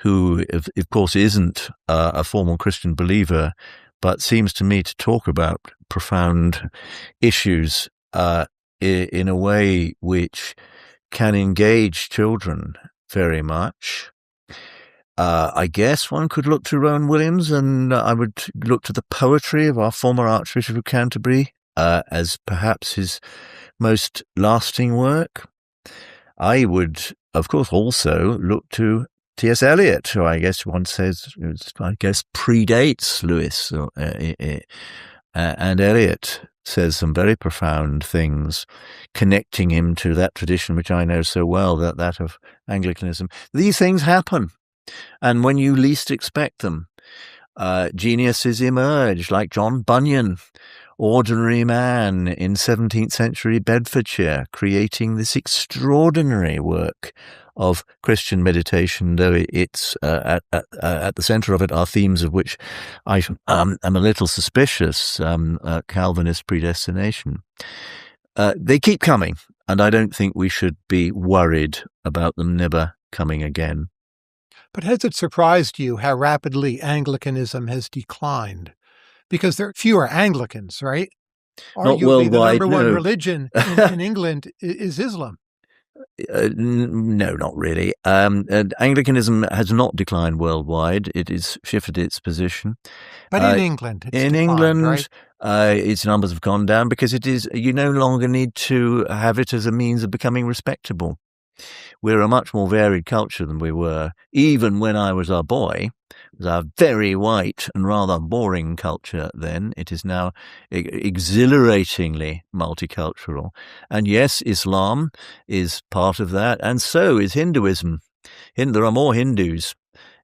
who, of course, isn't a formal Christian believer, but seems to me to talk about profound issues in a way which can engage children very much. I guess one could look to Rowan Williams, and I would look to the poetry of our former Archbishop of Canterbury as perhaps his most lasting work. I would, of course, also look to T.S. Eliot, who I guess one says, predates Lewis. And Eliot says some very profound things, connecting him to that tradition which I know so well, that of Anglicanism. These things happen, and when you least expect them, geniuses emerge, like John Bunyan, ordinary man in 17th century Bedfordshire, creating this extraordinary work of Christian meditation, though it's at the centre of it are themes of which I am a little suspicious, Calvinist predestination. They keep coming, and I don't think we should be worried about them never coming again. But has it surprised you how rapidly Anglicanism has declined? Because there are fewer Anglicans, right? Not Arguably, worldwide, the number one no. religion in England is Islam. No, not really. Anglicanism has not declined worldwide. It has shifted its position. But in England, it's in declined, England, right? Its numbers have gone down because you no longer need to have it as a means of becoming respectable. We're a much more varied culture than we were, even when I was a boy. It was a very white and rather boring culture then. It is now exhilaratingly multicultural. And yes, Islam is part of that, and so is Hinduism. There are more Hindus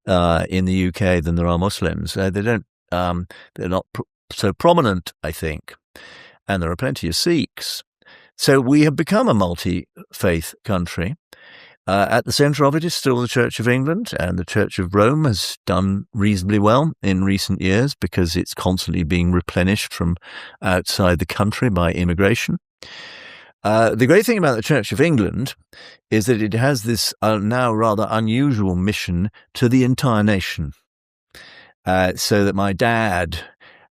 in the UK than there are Muslims. They're not so prominent, I think. And there are plenty of Sikhs. So we have become a multi-faith country. At the centre of it is still the Church of England, and the Church of Rome has done reasonably well in recent years because it's constantly being replenished from outside the country by immigration. The great thing about the Church of England is that it has this now rather unusual mission to the entire nation. So that my dad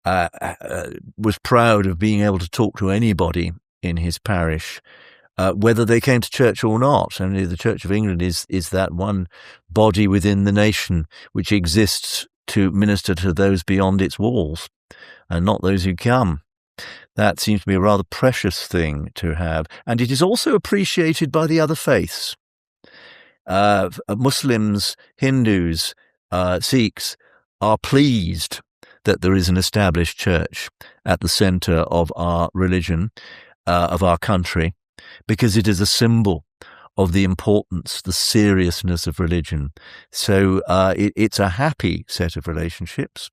was proud of being able to talk to anybody in his parish, whether they came to church or not. Only the Church of England is that one body within the nation which exists to minister to those beyond its walls and not those who come. That seems to be a rather precious thing to have. And it is also appreciated by the other faiths. Muslims, Hindus, Sikhs are pleased that there is an established church at the centre of our religion, of our country, because it is a symbol of the importance, the seriousness of religion. So it's a happy set of relationships.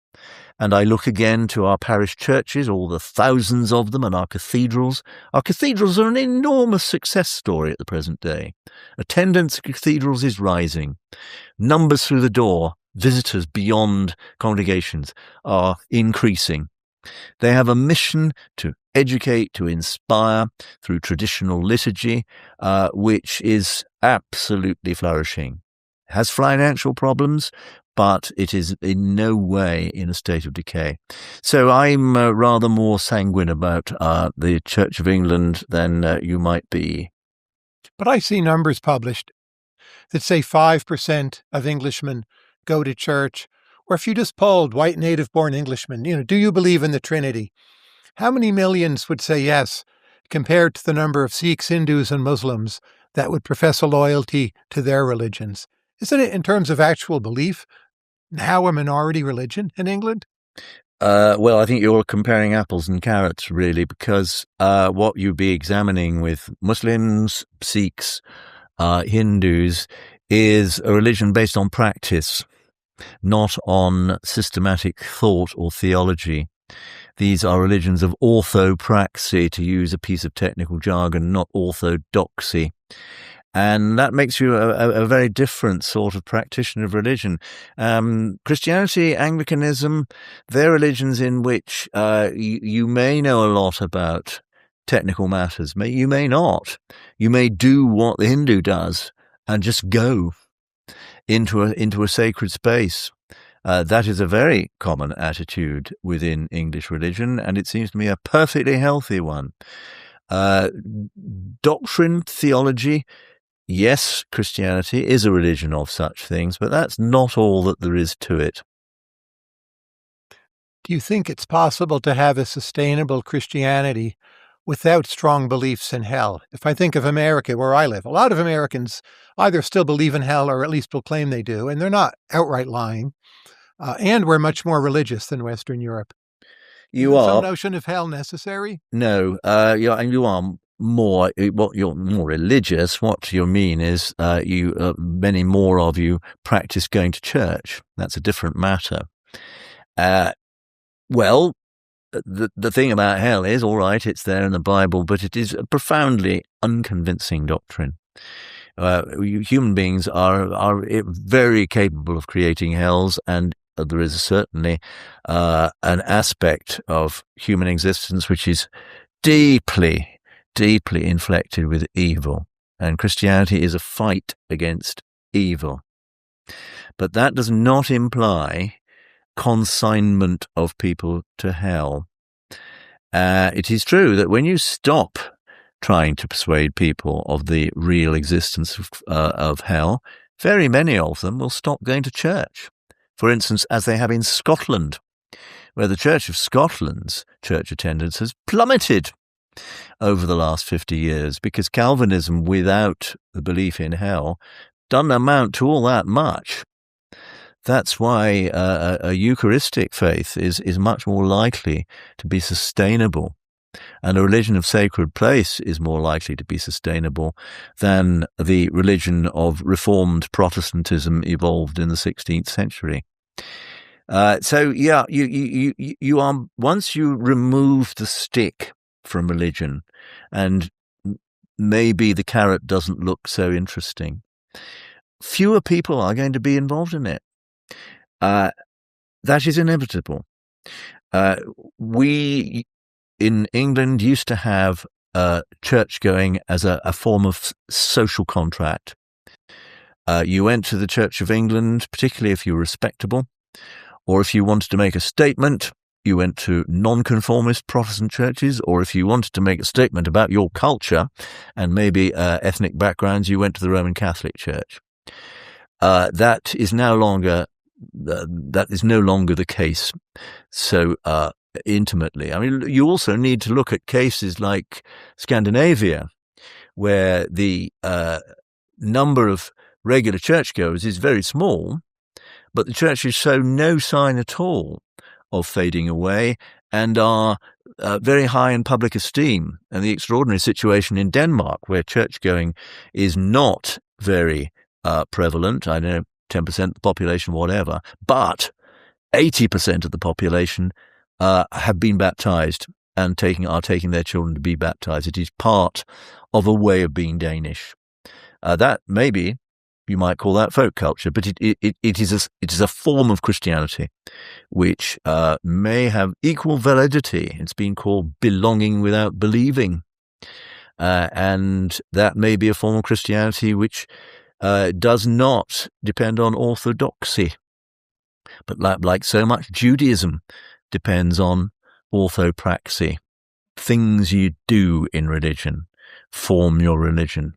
And I look again to our parish churches, all the thousands of them, and our cathedrals. Our cathedrals are an enormous success story at the present day. Attendance at cathedrals is rising. Numbers through the door, visitors beyond congregations, are increasing. They have a mission to educate, to inspire through traditional liturgy, which is absolutely flourishing. It has financial problems, but it is in no way in a state of decay. So I'm rather more sanguine about the Church of England than you might be. But I see numbers published that say 5% of Englishmen go to church. Or if you just polled white native-born Englishmen, do you believe in the Trinity? How many millions would say yes, compared to the number of Sikhs, Hindus, and Muslims that would profess a loyalty to their religions? Isn't it, in terms of actual belief, now a minority religion in England? Well, I think you're comparing apples and carrots, really, because what you'd be examining with Muslims, Sikhs, Hindus, is a religion based on practice, not on systematic thought or theology. These are religions of orthopraxy, to use a piece of technical jargon, not orthodoxy. And that makes you a very different sort of practitioner of religion. Christianity, Anglicanism, they're religions in which you may know a lot about technical matters. You may not. You may do what the Hindu does and just go into a sacred space. That is a very common attitude within English religion, and it seems to me a perfectly healthy one. Doctrine, theology, yes, Christianity is a religion of such things, but that's not all that there is to it. Do you think it's possible to have a sustainable Christianity without strong beliefs in hell? If I think of America, where I live, a lot of Americans either still believe in hell or at least will claim they do, and they're not outright lying. And we're much more religious than Western Europe. You are some notion of hell necessary? No, you are more. What you're more religious. What you mean is, many more of you practice going to church. That's a different matter. Well, the thing about hell is, all right, it's there in the Bible, but it is a profoundly unconvincing doctrine. Human beings are very capable of creating hells, and there is certainly an aspect of human existence which is deeply, deeply inflected with evil. And Christianity is a fight against evil. But that does not imply consignment of people to hell. It is true that when you stop trying to persuade people of the real existence of hell, very many of them will stop going to church. For instance, as they have in Scotland, where the Church of Scotland's church attendance has plummeted over the last 50 years because Calvinism without the belief in hell doesn't amount to all that much. That's why a Eucharistic faith is much more likely to be sustainable, and a religion of sacred place is more likely to be sustainable than the religion of Reformed Protestantism evolved in the 16th century. You are, once you remove the stick from religion, and maybe the carrot doesn't look so interesting, fewer people are going to be involved in it. That is inevitable. We in England used to have church going as a form of social contract. You went to the Church of England, particularly if you were respectable, or if you wanted to make a statement, you went to nonconformist Protestant churches, or if you wanted to make a statement about your culture and maybe ethnic backgrounds, you went to the Roman Catholic Church. That is no longer the case so intimately. I mean, you also need to look at cases like Scandinavia, where the number of regular churchgoers is very small, but the churches show no sign at all of fading away and are very high in public esteem. And the extraordinary situation in Denmark, where church-going is not very prevalent, I know 10% of the population, whatever, but 80% of the population have been baptized and are taking their children to be baptized. It is part of a way of being Danish. That maybe you might call that folk culture, but it is a form of Christianity which may have equal validity. It's been called belonging without believing, and that may be a form of Christianity which does not depend on orthodoxy, but like so much Judaism depends on orthopraxy. Things you do in religion form your religion.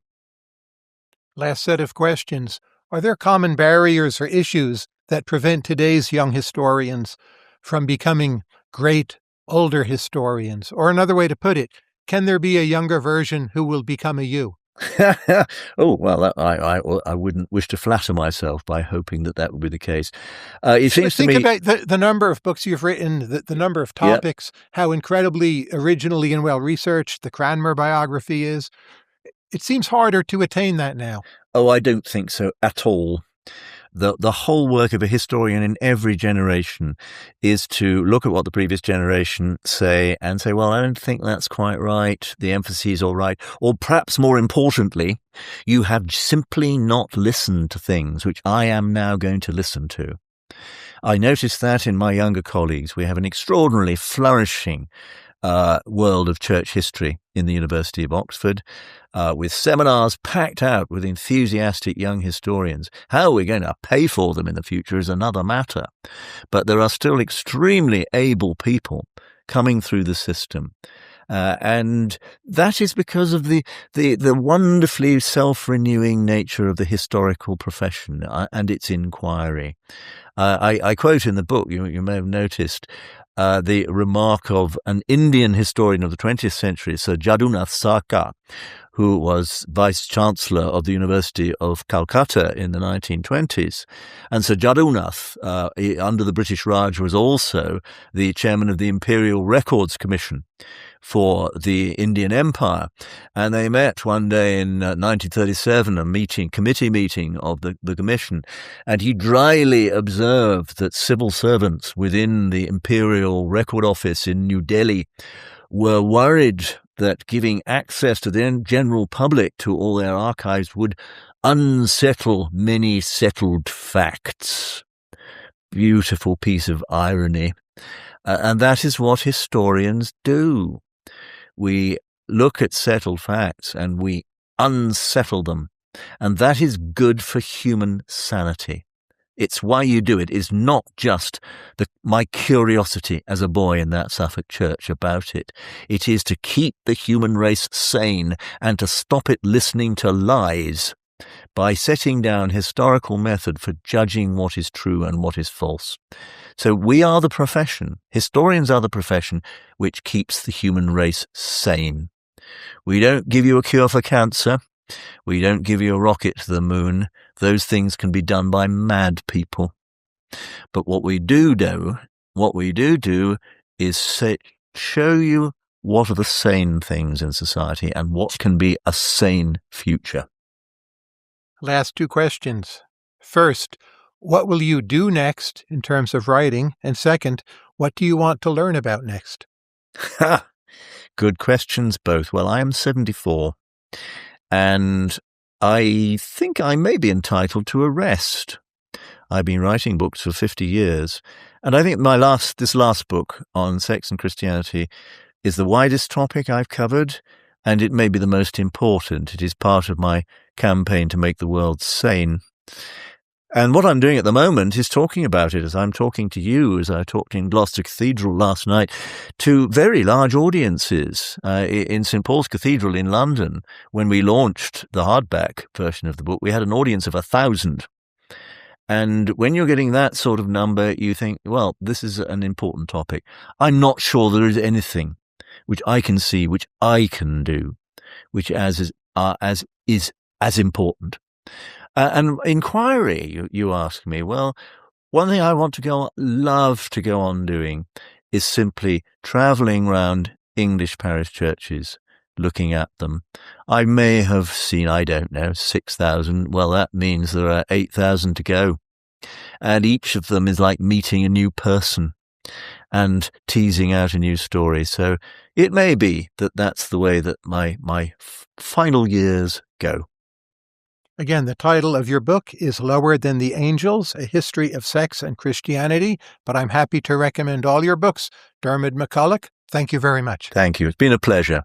Last set of questions. Are there common barriers or issues that prevent today's young historians from becoming great older historians? Or another way to put it, can there be a younger version who will become a you? Oh, well, I wouldn't wish to flatter myself by hoping that would be the case. It seems to me... Think about the number of books you've written, the number of topics, how incredibly originally and well-researched the Cranmer biography is. It seems harder to attain that now. Oh, I don't think so at all. The whole work of a historian in every generation is to look at what the previous generation say and say, well, I don't think that's quite right. The emphasis is all right. Or perhaps more importantly, you have simply not listened to things which I am now going to listen to. I noticed that in my younger colleagues. We have an extraordinarily flourishing world of church history in the University of Oxford, with seminars packed out with enthusiastic young historians. How we're going to pay for them in the future is another matter. But there are still extremely able people coming through the system. And that is because of the wonderfully self-renewing nature of the historical profession and its inquiry. I quote in the book, you may have noticed, the remark of an Indian historian of the 20th century, Sir Jadunath Sarkar, who was Vice-Chancellor of the University of Calcutta in the 1920s. And Sir Jadunath, under the British Raj, was also the chairman of the Imperial Records Commission for the Indian Empire. And they met one day in 1937, a committee meeting of the commission, and he dryly observed that civil servants within the Imperial Record Office in New Delhi were worried that giving access to the general public to all their archives would unsettle many settled facts. Beautiful piece of irony. And that is what historians do. We look at settled facts and we unsettle them. And that is good for human sanity. It's why you do it. It's not just my curiosity as a boy in that Suffolk church about it. It is to keep the human race sane and to stop it listening to lies by setting down historical method for judging what is true and what is false. So we are the profession, historians are the profession, which keeps the human race sane. We don't give you a cure for cancer. We don't give you a rocket to the moon. Those things can be done by mad people. But what we do is show you what are the sane things in society and what can be a sane future. Last two questions. First, what will you do next in terms of writing? And second, what do you want to learn about next? Good questions both. Well, I am 74. And I think I may be entitled to a rest. I've been writing books for 50 years. And I think this last book on sex and Christianity is the widest topic I've covered, and it may be the most important. It is part of my campaign to make the world sane. And what I'm doing at the moment is talking about it as I'm talking to you, as I talked in Gloucester Cathedral last night, to very large audiences. In St. Paul's Cathedral in London, when we launched the hardback version of the book, we had an audience of 1,000. And when you're getting that sort of number, you think, well, this is an important topic. I'm not sure there is anything which I can see, which I can do, which is as important. And inquiry, you ask me. Well, one thing I love to go on doing is simply travelling around English parish churches, looking at them. I may have seen, 6,000. Well, that means there are 8,000 to go. And each of them is like meeting a new person and teasing out a new story. So it may be that that's the way that my final years go. Again, the title of your book is Lower Than the Angels, A History of Sex and Christianity, but I'm happy to recommend all your books. Diarmaid MacCulloch, thank you very much. Thank you. It's been a pleasure.